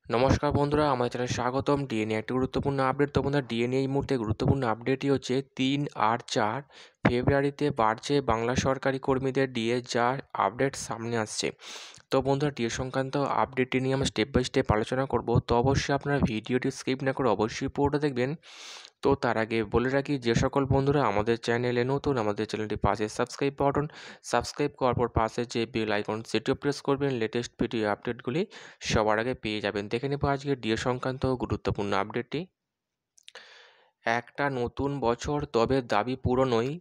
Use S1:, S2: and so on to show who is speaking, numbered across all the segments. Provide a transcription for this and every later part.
S1: নমস্কার বন্ধুরা, আমার চ্যানেলে স্বাগতম। ডিএ নিয়ে একটি গুরুত্বপূর্ণ আপডেট। তো বন্ধুরা, ডিএ নিয়ে এই মুহূর্তে গুরুত্বপূর্ণ আপডেটই হচ্ছে 3 আর 4 ফেব্রুয়ারিতে বাড়ছে বাংলা সরকারি কর্মীদের ডিএ, যা আপডেট সামনে আসছে। তো বন্ধুরা, ডিএ সংক্রান্ত আপডেটটি নিয়ে আমরা স্টেপ বাই স্টেপ আলোচনা করব। তো অবশ্যই আপনারা ভিডিওটি স্কিপ না করে অবশ্যই পুরোটা দেখবেন। তো তার আগে বলে রাখি, যে সকল বন্ধুরা আমাদের চ্যানেলে নতুন, আমাদের চ্যানেলটি পাশে সাবস্ক্রাইব বাটন, সাবস্ক্রাইব করার পর পাশে যে বেল আইকন সেটিও প্রেস করবেন। লেটেস্ট ভিডিও আপডেটগুলি সবার আগে পেয়ে যাবেন। দেখে নেব আজকে ডিএ সংক্রান্ত গুরুত্বপূর্ণ আপডেটটি। একটা নতুন বছর, তবে দাবি পূরণই।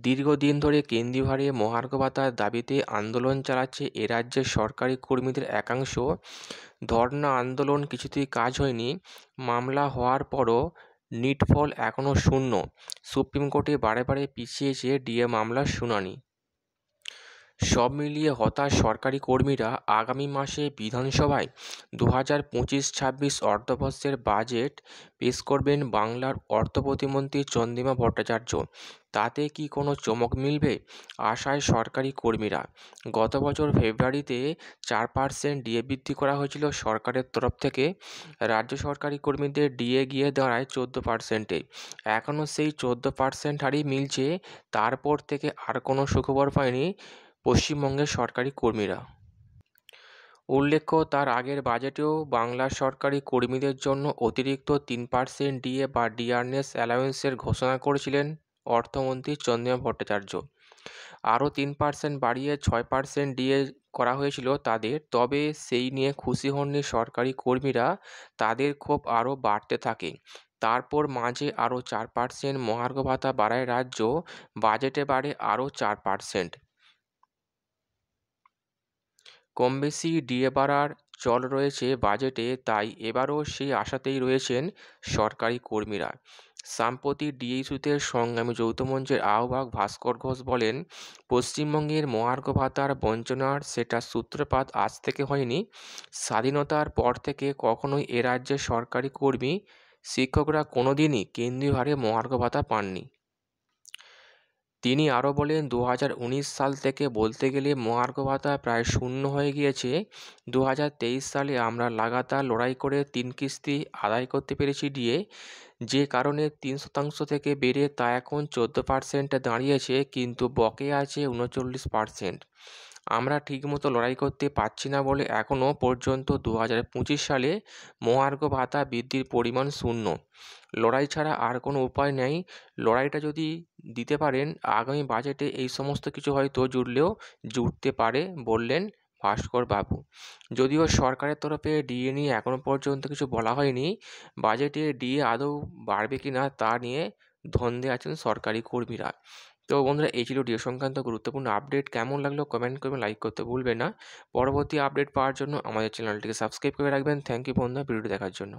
S1: দীর্ঘদিন ধরে কেন্দ্রীয় হারে মহার্ঘ ভাতার দাবিতে আন্দোলন চালাচ্ছে এ রাজ্যের সরকারি কর্মীদের একাংশ। ধর্ণা আন্দোলন কিছুতেই কাজ হয়নি। মামলা হওয়ার পরও নিটফল এখনও শূন্য। সুপ্রিম কোর্টে বারে বারে পিছিয়েছে ডিএ মামলার শুনানি। সব মিলিয়ে হতাশ সরকারি কর্মীরা। আগামী মাসে বিধানসভায় 2025-26 অর্থবর্ষের বাজেট পেশ করবেন বাংলার অর্থ প্রতিমন্ত্রী চন্দ্রিমা ভট্টাচার্য। তাতে কি কোনো চমক মিলবে, আশায় সরকারি কর্মীরা। গত বছর ফেব্রুয়ারিতে 4% ডিএ বৃদ্ধি করা হয়েছিল সরকারের তরফ থেকে। রাজ্য সরকারি কর্মীদের ডিএ গিয়ে দাঁড়ায় 14%-এ। এখনও সেই 14% হারই মিলছে। তারপর থেকে আর কোনো সুখবর পায়নি পশ্চিমবঙ্গের সরকারি কর্মীরা। উল্লেখ্য, তার আগের বাজেটেও বাংলা সরকারি কর্মীদের জন্য অতিরিক্ত 3% ডিএ বা ডিয়ারনেস অ্যালাউন্সের ঘোষণা করেছিলেন অর্থমন্ত্রী চন্দ্রিমা ভট্টাচার্য। আরও 3% বাড়িয়ে 6% ডিএ করা হয়েছিল তাদের। তবে সেই নিয়ে খুশি হননি সরকারি কর্মীরা। তাদের ক্ষোভ আরও বাড়তে থাকে। তারপর মাঝে আরও 4% মহার্ঘ ভাতা বাড়ায় রাজ্য। বাজেটে বাড়ে আরও 4%। কমবেশি ডিএ বাড়ার চল রয়েছে বাজেটে, তাই এবারও সেই আশাতেই রয়েছেন সরকারি কর্মীরা। সাম্প্রতি ডিএ ইস্যুতে সংগ্রামী যৌথ মঞ্চের আহ্বায়ক ভাস্কর ঘোষ বলেন, পশ্চিমবঙ্গের মহার্ঘ ভাতার বঞ্চনার সেটা সূত্রপাত আজ থেকে হয়নি। স্বাধীনতার পর থেকে কখনোই এ রাজ্যের সরকারি কর্মী, শিক্ষকরা কোনোদিনই কেন্দ্রীয় হারে মহার্ঘ ভাতা পাননি। তিনি আরও বলেন, 2019 সাল থেকে বলতে গেলে মহার্ঘ ভাতা প্রায় শূন্য হয়ে গিয়েছে। 2023 সালে আমরা লাগাতার লড়াই করে 3 কিস্তি আদায় করতে পেরেছি ডিএ, যে কারণে 3% থেকে বেড়ে তা এখন 14%-এ দাঁড়িয়েছে, কিন্তু বকেয়া আছে 39%। আমরা ঠিকমতো লড়াই করতে পারছি না বলে এখনও পর্যন্ত 2025 সালে মহার্ঘ ভাতা বৃদ্ধির পরিমাণ শূন্য। লড়াই ছাড়া আর কোনো উপায় নেই। লড়াইটা যদি দিতে পারেন, আগামী বাজেটে এই সমস্ত কিছু হয়তো জুটতে পারে, বললেন ভাস্কর বাবু। যদিও সরকারের তরফে ডিএ নিয়ে এখনও পর্যন্ত কিছু বলা হয়নি। বাজেটে ডিএ আদৌ বাড়বে কিনা তা নিয়ে ধন্দে আছেন সরকারি কর্মীরা। তো বন্ধুরা, এই ছিল ডিএ সংক্রান্ত গুরুত্বপূর্ণ আপডেট। কেমন লাগলো কমেন্ট করবেন, লাইক করতে ভুলবেন না। পরবর্তী আপডেট পাওয়ার জন্য আমাদের চ্যানেলটিকে সাবস্ক্রাইব করে রাখবেন। থ্যাংক ইউ বন্ধুরা, ভিডিওটি দেখার জন্য।